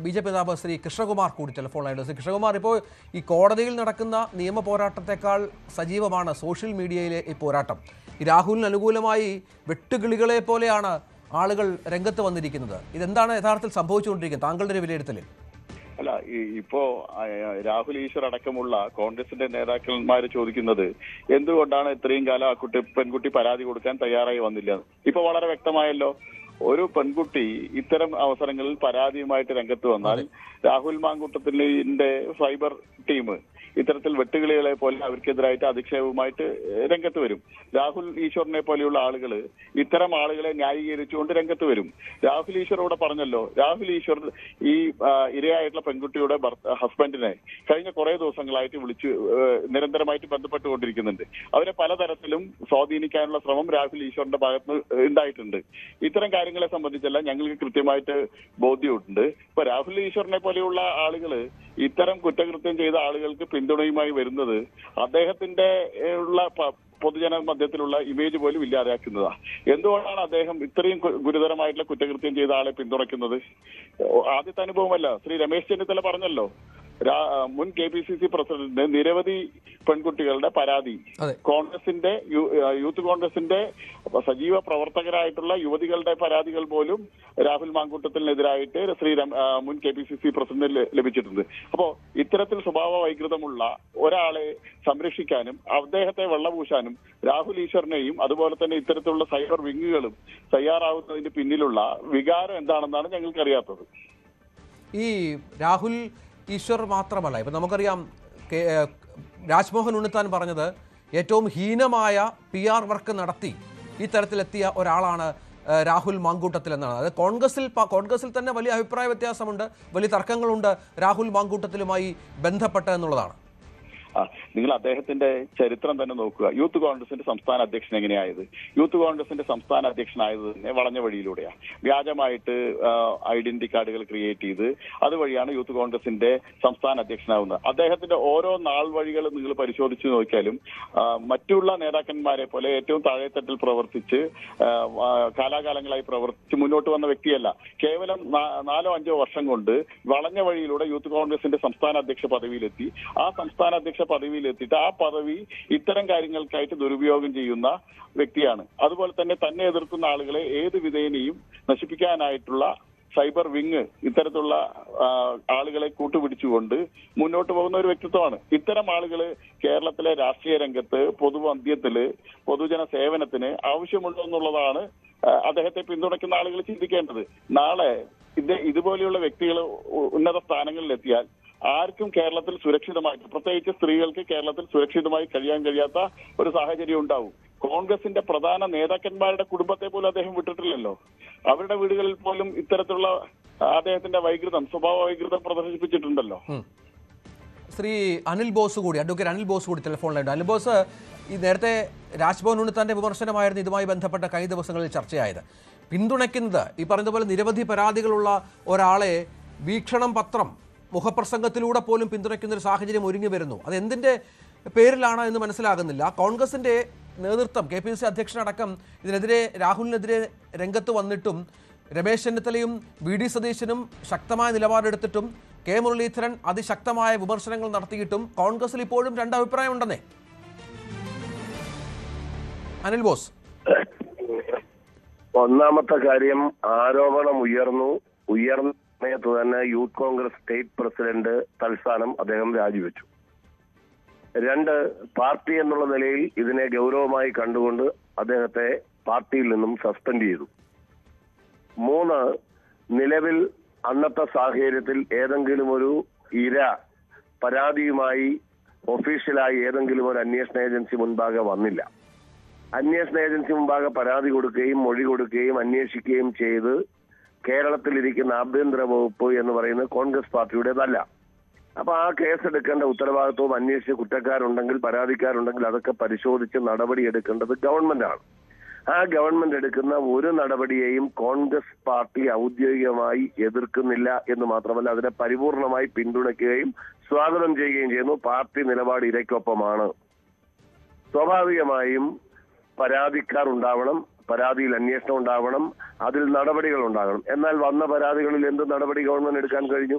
BJP നേതാവ് ശ്രീ കൃഷ്ണകുമാർ കൂടി ടെലിഫോണിലായിട്ട്. ശ്രീ കൃഷ്ണകുമാർ, ഇപ്പോൾ ഈ കോടതിയിൽ നടക്കുന്ന നിയമ പോരാട്ടത്തെക്കാൾ സജീവമാണ് സോഷ്യൽ മീഡിയയിലെ ഈ പോരാട്ടം. ഈ രാഹുലിന് അനുകൂലമായി വെട്ടുകിളികളെ പോലെയാണ് ആളുകൾ രംഗത്ത് വന്നിരിക്കുന്നത്. ഇതെന്താണ് യഥാർത്ഥത്തിൽ സംഭവിച്ചുകൊണ്ടിരിക്കുന്നത് താങ്കളുടെ ഒരു വിലയിരുത്തലിൽ? അല്ല, ഇപ്പോ രാഹുൽ ഈശ്വർ അടക്കമുള്ള കോൺഗ്രസിന്റെ നേതാക്കന്മാർ ചോദിക്കുന്നത് എന്തുകൊണ്ടാണ് ഇത്രയും കാലം ആ പെൺകുട്ടി പരാതി കൊടുക്കാൻ തയ്യാറായി വന്നില്ല. ഇപ്പൊ വളരെ വ്യക്തമായല്ലോ. ഒരു പെൺകുട്ടി ഇത്തരം അവസരങ്ങളിൽ പരാതിയുമായിട്ട് രംഗത്ത് വന്നാൽ രാഹുൽ മാങ്കൂട്ടത്തിന്റെ സൈബർ ടീം ഇത്തരത്തിൽ വെട്ടുകിളികളെ പോലെ അവർക്കെതിരായിട്ട് അധിക്ഷേപവുമായിട്ട് രംഗത്ത് വരും. രാഹുൽ ഈശ്വറിനെ പോലെയുള്ള ആളുകൾ ഇത്തരം ആളുകളെ ന്യായീകരിച്ചുകൊണ്ട് രംഗത്ത് വരും. രാഹുൽ ഈശ്വർ ഇവിടെ പറഞ്ഞല്ലോ, രാഹുൽ ഈശ്വർ ഈ ഇരയായിട്ടുള്ള പെൺകുട്ടിയുടെ ഹസ്ബൻഡിനെ കഴിഞ്ഞ കുറെ ദിവസങ്ങളായിട്ട് നിരന്തരമായിട്ട് ബന്ധപ്പെട്ടുകൊണ്ടിരിക്കുന്നുണ്ട്. അവരെ പലതരത്തിലും സ്വാധീനിക്കാനുള്ള ശ്രമം രാഹുൽ ഈശ്വറിന്റെ ഭാഗത്ത് ഉണ്ടായിട്ടുണ്ട്. ഇത്തരം കാര്യങ്ങളെ സംബന്ധിച്ചെല്ലാം ഞങ്ങൾക്ക് കൃത്യമായിട്ട് ബോധ്യമുണ്ട്. ഇപ്പൊ രാഹുൽ ഈശ്വറിനെ പോലെയുള്ള ആളുകൾ ഇത്തരം കുറ്റകൃത്യം ചെയ്ത ആളുകൾക്ക് പിന്തുണയുമായി വരുന്നത് അദ്ദേഹത്തിന്റെ ഉള്ള പൊതുജന മധ്യത്തിലുള്ള ഇമേജ് പോലും ഇല്ലാതാക്കുന്നതാണ്. എന്തുകൊണ്ടാണ് അദ്ദേഹം ഇത്രയും ഗുരുതരമായിട്ടുള്ള കുറ്റകൃത്യം ചെയ്ത ആളെ പിന്തുണയ്ക്കുന്നത്? ആദ്യത്തെ അനുഭവമല്ല. ശ്രീ രമേശ് ചെന്നിത്തല പറഞ്ഞല്ലോ, മുൻ KPCC പ്രസിഡന്റിന് നിരവധി പെൺകുട്ടികളുടെ പരാതി, കോൺഗ്രസിന്റെ യൂത്ത് കോൺഗ്രസിന്റെ സജീവ പ്രവർത്തകരായിട്ടുള്ള യുവതികളുടെ പരാതികൾ പോലും രാഹുൽ മാങ്കൂട്ടത്തിനെതിരായിട്ട് മുൻ KPCC പ്രസിഡന്റിന് ലഭിച്ചിട്ടുണ്ട്. അപ്പോ ഇത്തരത്തിൽ സ്വഭാവ വൈകൃതമുള്ള ഒരാളെ സംരക്ഷിക്കാനും അദ്ദേഹത്തെ വെള്ളപൂശാനും രാഹുൽ ഈശ്വറിനെയും അതുപോലെ തന്നെ ഇത്തരത്തിലുള്ള സൈബർ വിങ്ങുകളും തയ്യാറാവുന്നതിന് പിന്നിലുള്ള വികാരം എന്താണെന്നാണ് ഞങ്ങൾക്കറിയാത്തത്. ഈ രാഹുൽ ഈശ്വർ മാത്രമല്ല, ഇപ്പം നമുക്കറിയാം രാജ്മോഹൻ ഉണ്ണിത്താൻ പറഞ്ഞത് ഏറ്റവും ഹീനമായ PR വർക്ക് നടത്തി ഈ തരത്തിലെത്തിയ ഒരാളാണ് രാഹുൽ മാങ്കൂട്ടത്തിൽ എന്നാണ്. അത് കോൺഗ്രസിൽ തന്നെ വലിയ അഭിപ്രായ വ്യത്യാസമുണ്ട്, വലിയ തർക്കങ്ങളുണ്ട് രാഹുൽ മാങ്കൂട്ടത്തിലുമായി ബന്ധപ്പെട്ട എന്നുള്ളതാണ്. നിങ്ങൾ അദ്ദേഹത്തിന്റെ ചരിത്രം തന്നെ നോക്കുക. യൂത്ത് കോൺഗ്രസിന്റെ സംസ്ഥാന അധ്യക്ഷൻ എങ്ങനെയായത്? യൂത്ത് കോൺഗ്രസിന്റെ സംസ്ഥാന അധ്യക്ഷനായത് തന്നെ വളഞ്ഞ വഴിയിലൂടെയാണ്. വ്യാജമായിട്ട് ഐഡന്റിറ്റി കാർഡുകൾ ക്രിയേറ്റ് ചെയ്ത് അതുവഴിയാണ് യൂത്ത് കോൺഗ്രസിന്റെ സംസ്ഥാന അധ്യക്ഷനാവുന്നത്. അദ്ദേഹത്തിന്റെ ഓരോ നാൾ വഴികളും നിങ്ങൾ പരിശോധിച്ച് നോക്കിയാലും മറ്റുള്ള നേതാക്കന്മാരെ പോലെ ഏറ്റവും താഴെത്തട്ടിൽ പ്രവർത്തിച്ച് കാലാകാലങ്ങളായി പ്രവർത്തിച്ച് മുന്നോട്ട് വന്ന വ്യക്തിയല്ല. കേവലം 4-5 വർഷം കൊണ്ട് വളഞ്ഞ വഴിയിലൂടെ യൂത്ത് കോൺഗ്രസിന്റെ സംസ്ഥാന അധ്യക്ഷ പദവിയിലെത്തി. ആ സംസ്ഥാന അധ്യക്ഷ പദവിയിലെത്തിയിട്ട് ആ പദവി ഇത്തരം കാര്യങ്ങൾക്കായിട്ട് ദുരുപയോഗം ചെയ്യുന്ന വ്യക്തിയാണ്. അതുപോലെ തന്നെ എതിർക്കുന്ന ആളുകളെ ഏത് വിധേനയും നശിപ്പിക്കാനായിട്ടുള്ള സൈബർ വിങ് ഇത്തരത്തിലുള്ള ആളുകളെ കൂട്ടുപിടിച്ചുകൊണ്ട് മുന്നോട്ട് പോകുന്ന ഒരു വ്യക്തിത്വമാണ്. ഇത്തരം ആളുകൾ കേരളത്തിലെ രാഷ്ട്രീയ രംഗത്ത് പൊതുമധ്യത്തില് പൊതുജന സേവനത്തിന് ആവശ്യമുണ്ടോ എന്നുള്ളതാണ് അദ്ദേഹത്തെ പിന്തുണയ്ക്കുന്ന ആളുകൾ ചിന്തിക്കേണ്ടത്. നാളെ ഇതുപോലെയുള്ള വ്യക്തികൾ ഉന്നത സ്ഥാനങ്ങളിലെത്തിയാൽ ആർക്കും കേരളത്തിൽ സുരക്ഷിതമായിട്ട്, പ്രത്യേകിച്ച് സ്ത്രീകൾക്ക് കേരളത്തിൽ സുരക്ഷിതമായി കഴിയാൻ കഴിയാത്ത ഒരു സാഹചര്യം ഉണ്ടാവും. കോൺഗ്രസിന്റെ പ്രധാന നേതാക്കന്മാരുടെ കുടുംബത്തെ പോലും അദ്ദേഹം വിട്ടിട്ടില്ലല്ലോ. അവരുടെ വീടുകളിൽ പോലും ഇത്തരത്തിലുള്ള അദ്ദേഹത്തിന്റെ സ്വഭാവ വൈകൃതം പ്രദർശിപ്പിച്ചിട്ടുണ്ടല്ലോ. ശ്രീ അനിൽ ബോസ് കൂടി, അഡ്വക്കേറ്റ് അനിൽ ബോസ് കൂടി ടെലിഫോണിലുണ്ട്. അനിൽ ബോസ്, ഈ നേരത്തെ രാജ്ഭവൻ ഉണ്ണിത്താന്റെ വിമർശനമായിരുന്നു ഇതുമായി ബന്ധപ്പെട്ട കഴിഞ്ഞ ദിവസങ്ങളിൽ ചർച്ചയായത്. പിന്തുണയ്ക്കുന്നത് ഈ പറഞ്ഞതുപോലെ നിരവധി പരാതികളുള്ള ഒരാളെ വീക്ഷണം പത്രം മുഖപ്രസംഗത്തിലൂടെ പോലും പിന്തുണയ്ക്കുന്ന ഒരു സാഹചര്യം ഒരുങ്ങി വരുന്നു. അത് എന്തിൻ്റെ പേരിലാണ് എന്ന് മനസ്സിലാകുന്നില്ല. കോൺഗ്രസിൻ്റെ നേതൃത്വം, KPCC അധ്യക്ഷനടക്കം ഇതിനെതിരെ രാഹുലിനെതിരെ രംഗത്ത് വന്നിട്ടും രമേശ് ചെന്നിത്തലയും VD സതീശനും ശക്തമായ നിലപാടെടുത്തിട്ടും K മുരളീധരൻ അതിശക്തമായ വിമർശനങ്ങൾ നടത്തിയിട്ടും കോൺഗ്രസിൽ ഇപ്പോഴും രണ്ട് അഭിപ്രായമുണ്ടെന്നേ. അനിൽ ബോസ്, ഒന്നാമത്തെ കാര്യം, ആരോപണം ഉയർന്ന സമയത്ത് തന്നെ യൂത്ത് കോൺഗ്രസ് സ്റ്റേറ്റ് പ്രസിഡന്റ് തൽസ്ഥാനം അദ്ദേഹം രാജിവെച്ചു. 2, പാർട്ടി എന്നുള്ള നിലയിൽ ഇതിനെ ഗൗരവമായി കണ്ടുകൊണ്ട് അദ്ദേഹത്തെ പാർട്ടിയിൽ നിന്നും സസ്പെൻഡ് ചെയ്തു. 3, നിലവിൽ അന്നത്തെ സാഹചര്യത്തിൽ ഏതെങ്കിലും ഒരു ഇര പരാതിയുമായി ഒഫീഷ്യലായി ഏതെങ്കിലും ഒരു അന്വേഷണ ഏജൻസി മുൻപാകെ വന്നില്ല. അന്വേഷണ ഏജൻസി മുൻപാകെ പരാതി കൊടുക്കുകയും മൊഴി കൊടുക്കുകയും അന്വേഷിക്കുകയും ചെയ്ത് കേരളത്തിലിരിക്കുന്ന ആഭ്യന്തര വകുപ്പ് എന്ന് പറയുന്നത് കോൺഗ്രസ് പാർട്ടിയുടേതല്ല. അപ്പൊ ആ കേസെടുക്കേണ്ട ഉത്തരവാദിത്വവും അന്വേഷിച്ച് കുറ്റക്കാരുണ്ടെങ്കിൽ പരാതിക്കാരുണ്ടെങ്കിൽ അതൊക്കെ പരിശോധിച്ച് നടപടി എടുക്കേണ്ടത് ഗവൺമെന്റാണ്. ആ ഗവൺമെന്റ് എടുക്കുന്ന ഒരു നടപടിയെയും കോൺഗ്രസ് പാർട്ടി ഔദ്യോഗികമായി എതിർക്കുന്നില്ല എന്ന് മാത്രമല്ല അതിനെ പരിപൂർണമായി പിന്തുണയ്ക്കുകയും സ്വാഗതം ചെയ്യുകയും ചെയ്യുന്നു. പാർട്ടി നിലപാട് ഇരയ്ക്കൊപ്പമാണ്. സ്വാഭാവികമായും പരാതിക്കാർ ഉണ്ടാവണം, പരാതിയിൽ അന്വേഷണം ഉണ്ടാവണം, അതിൽ നടപടികൾ ഉണ്ടാകണം. എന്നാൽ വന്ന പരാതികളിൽ എന്ത് നടപടി ഗവൺമെന്റ് എടുക്കാൻ കഴിഞ്ഞു?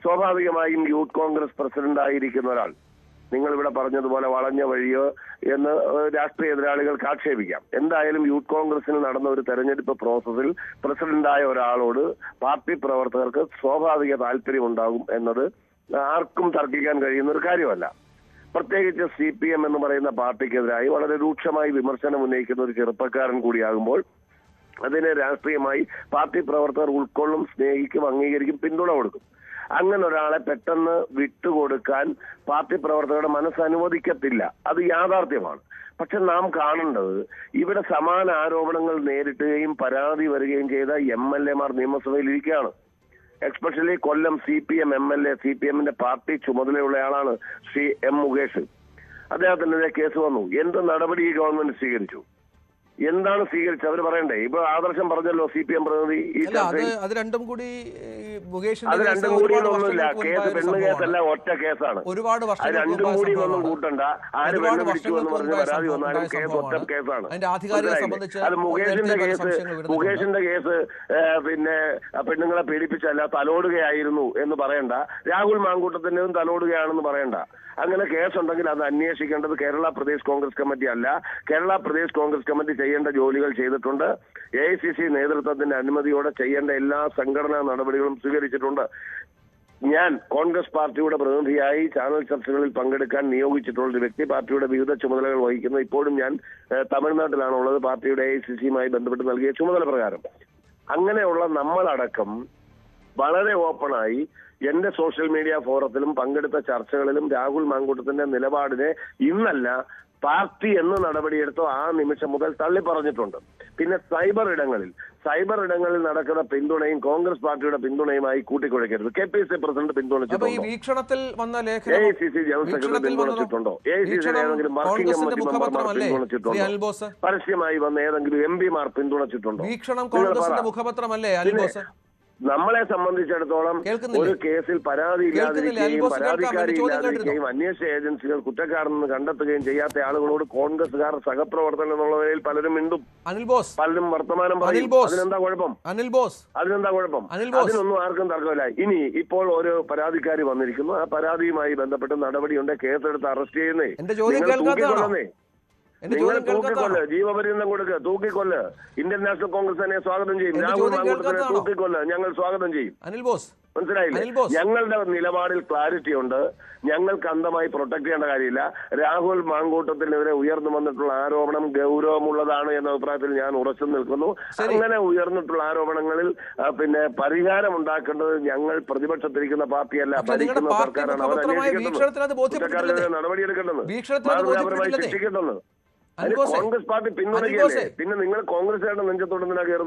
സ്വാഭാവികമായും യൂത്ത് കോൺഗ്രസ് പ്രസിഡന്റ് ആയിരിക്കുന്ന ഒരാൾ, നിങ്ങൾ ഇവിടെ പറഞ്ഞതുപോലെ വളഞ്ഞ വഴിയോ എന്ന് രാഷ്ട്രീയ എതിരാളികൾക്ക് ആക്ഷേപിക്കാം. എന്തായാലും യൂത്ത് കോൺഗ്രസിന് നടന്ന ഒരു തെരഞ്ഞെടുപ്പ് പ്രോസസ്സിൽ പ്രസിഡന്റായ ഒരാളോട് പാർട്ടി പ്രവർത്തകർക്ക് സ്വാഭാവിക താല്പര്യം ഉണ്ടാകും എന്നത് ആർക്കും തർക്കിക്കാൻ കഴിയുന്ന ഒരു കാര്യമല്ല. പ്രത്യേകിച്ച് CPM എന്ന് പറയുന്ന പാർട്ടിക്കെതിരായി വളരെ രൂക്ഷമായി വിമർശനം ഉന്നയിക്കുന്ന ഒരു ചെറുപ്പക്കാരൻ കൂടിയാകുമ്പോൾ അതിനെ രാഷ്ട്രീയമായി പാർട്ടി പ്രവർത്തകർ ഉൾക്കൊള്ളും, സ്നേഹിക്കും, അംഗീകരിക്കും, പിന്തുണ കൊടുക്കും. അങ്ങനെ ഒരാളെ പെട്ടെന്ന് വിട്ടുകൊടുക്കാൻ പാർട്ടി പ്രവർത്തകരുടെ മനസ്സ് അനുവദിക്കത്തില്ല. അത് യാഥാർത്ഥ്യമാണ്. പക്ഷെ നാം കാണേണ്ടത് ഇവിടെ സമാന ആരോപണങ്ങൾ നേരിട്ടുകയും പരാതി വരികയും ചെയ്ത MLA മാർ നിയമസഭയിൽ ഇരിക്കുകയാണ്. എക്സ്പെഷ്യലി കൊല്ലം CPM MLA, CPM-ന്റെ പാർട്ടി ചുമതലയുള്ളയാളാണ് ശ്രീ M. മുകേഷ്. അദ്ദേഹത്തിനെതിരെ കേസ് വന്നു. എന്ത് നടപടി ഈ ഗവൺമെന്റ് സ്വീകരിച്ചു? എന്താണ് സ്വീകരിച്ചത് അവർ പറയണ്ടേ? ഇപ്പൊ ആദർശം പറഞ്ഞല്ലോ CPM പ്രതിനിധി ഈ അത് രണ്ടും കൂടി അത് രണ്ടും കൂടിയൊന്നുമില്ല. കേസ് പെണ്ണ് കേസല്ല, ഒറ്റ കേസാണ്. അത് രണ്ടും കൂടി ഒന്നും കൂട്ടണ്ട. ആര് പെണ്ണ് പിടിച്ചു എന്ന് പറഞ്ഞ് പരാതി വന്നാലും കേസ് ഒറ്റ കേസാണ്. അത് മുകേഷിന്റെ കേസ് പിന്നെ പെണ്ണുങ്ങളെ പീഡിപ്പിച്ചല്ല, തലോടുകയായിരുന്നു എന്ന് പറയണ്ട. രാഹുൽ മാങ്കൂട്ടത്തിന്റെതും തലോടുകയാണെന്ന് പറയണ്ട. അങ്ങനെ കേസുണ്ടെങ്കിൽ അത് അന്വേഷിക്കേണ്ടത് കേരള പ്രദേശ് കോൺഗ്രസ് കമ്മിറ്റി അല്ല. കേരള പ്രദേശ് കോൺഗ്രസ് കമ്മിറ്റി ചെയ്യേണ്ട ജോലികൾ ചെയ്തിട്ടുണ്ട്. AICC നേതൃത്വത്തിന്റെ അനുമതിയോടെ ചെയ്യേണ്ട എല്ലാ സംഘടനാ നടപടികളും സ്വീകരിച്ചിട്ടുണ്ട്. ഞാൻ കോൺഗ്രസ് പാർട്ടിയുടെ പ്രതിനിധിയായി ചാനൽ ചർച്ചകളിൽ പങ്കെടുക്കാൻ നിയോഗിച്ചിട്ടുള്ള ഒരു വ്യക്തി, പാർട്ടിയുടെ വിവിധ ചുമതലകൾ വഹിക്കുന്നു. ഇപ്പോഴും ഞാൻ തമിഴ്നാട്ടിലാണുള്ളത്, പാർട്ടിയുടെ AICC-യുമായി ബന്ധപ്പെട്ട് നൽകിയ ചുമതല പ്രകാരം. അങ്ങനെയുള്ള നമ്മളടക്കം വളരെ ഓപ്പണായി എന്റെ സോഷ്യൽ മീഡിയ ഫോറത്തിലും പങ്കെടുത്ത ചർച്ചകളിലും രാഹുൽ മാങ്കൂട്ടത്തിന്റെ നിലപാടിനെ ഇന്നല്ല പാർട്ടി എന്ന് നടപടിയെടുത്തോ ആ നിമിഷം മുതൽ തള്ളി പറഞ്ഞിട്ടുണ്ട്. പിന്നെ സൈബർ ഇടങ്ങളിൽ നടക്കുന്ന പിന്തുണയും കോൺഗ്രസ് പാർട്ടിയുടെ പിന്തുണയുമായി കൂട്ടിക്കുഴയ്ക്കരുത്. KPC പ്രസിഡന്റ് പിന്തുണച്ചിട്ടുണ്ടോ? AICC ജനറൽ സെക്രട്ടറി പിന്തുണച്ചിട്ടുണ്ടോ? AICC ഏതെങ്കിലും വർക്കിംഗ് കമ്മിറ്റി മെമ്പർമാർ പിന്തുണച്ചിട്ടുണ്ടോ? പരസ്യമായി വന്ന ഏതെങ്കിലും MP-മാർ പിന്തുണച്ചിട്ടുണ്ടോ? നമ്മളെ സംബന്ധിച്ചിടത്തോളം ഒരു കേസിൽ പരാതിയില്ലാതിരിക്കുകയും പരാതിക്കാരിയില്ലാതിരിക്കുകയും അന്വേഷണ ഏജൻസികൾ കുറ്റക്കാരെന്ന് കണ്ടെത്തുകയും ചെയ്യാത്ത ആളുകളോട് കോൺഗ്രസുകാർ സഹപ്രവർത്തനം എന്നുള്ള നിലയിൽ പലരും മിണ്ടും, പലരും വർത്തമാനം പറയും. അതിനെന്താ കുഴപ്പം? അതിനൊന്നും ആർക്കും തർക്കമില്ല. ഇനി ഇപ്പോൾ ഒരു പരാതിക്കാരി വന്നിരിക്കുന്നു, ആ പരാതിയുമായി ബന്ധപ്പെട്ട് നടപടിയുണ്ട്, കേസെടുത്ത് അറസ്റ്റ് ചെയ്യുന്നേ. നിങ്ങൾ തൂക്കിക്കൊല്ല്, ജീവപര്യന്തം കൊടുക്കുക, തൂക്കിക്കൊല്ല്. ഇന്ത്യൻ നാഷണൽ കോൺഗ്രസ് തന്നെ സ്വാഗതം ചെയ്യും. രാഹുൽ മാങ്കൂട്ടത്തിനെ തൂക്കിക്കൊല്ല്, ഞങ്ങൾ സ്വാഗതം ചെയ്യും. മനസ്സിലായില്ലേ? ഞങ്ങളുടെ നിലപാടിൽ ക്ലാരിറ്റി ഉണ്ട്. ഞങ്ങൾക്ക് അന്ധമായി പ്രൊട്ടക്ട് ചെയ്യേണ്ട കാര്യമില്ല. രാഹുൽ മാങ്കൂട്ടത്തിനെതിരെ ഉയർന്നു വന്നിട്ടുള്ള ആരോപണം ഗൗരവമുള്ളതാണ് എന്ന അഭിപ്രായത്തിൽ ഞാൻ ഉറച്ചു നിൽക്കുന്നു. അങ്ങനെ ഉയർന്നിട്ടുള്ള ആരോപണങ്ങളിൽ പിന്നെ പരിഹാരം ഉണ്ടാക്കേണ്ടത് ഞങ്ങൾ പ്രതിപക്ഷത്തിരിക്കുന്ന പാർട്ടിയല്ല, ഭരിക്കുന്ന സർക്കാരാണ്. അവർ അന്വേഷിക്കേണ്ടത്, നടപടിയെടുക്കേണ്ടത്, മാതൃകാപരമായി ശിക്ഷിക്കേണ്ടത്. കോൺഗ്രസ് പാർട്ടി പിന്തുണയ്ക്കല്ലേ? പിന്നെ നിങ്ങൾ കോൺഗ്രസുകാരുടെ നെഞ്ചത്തോടെ കയറുന്നു.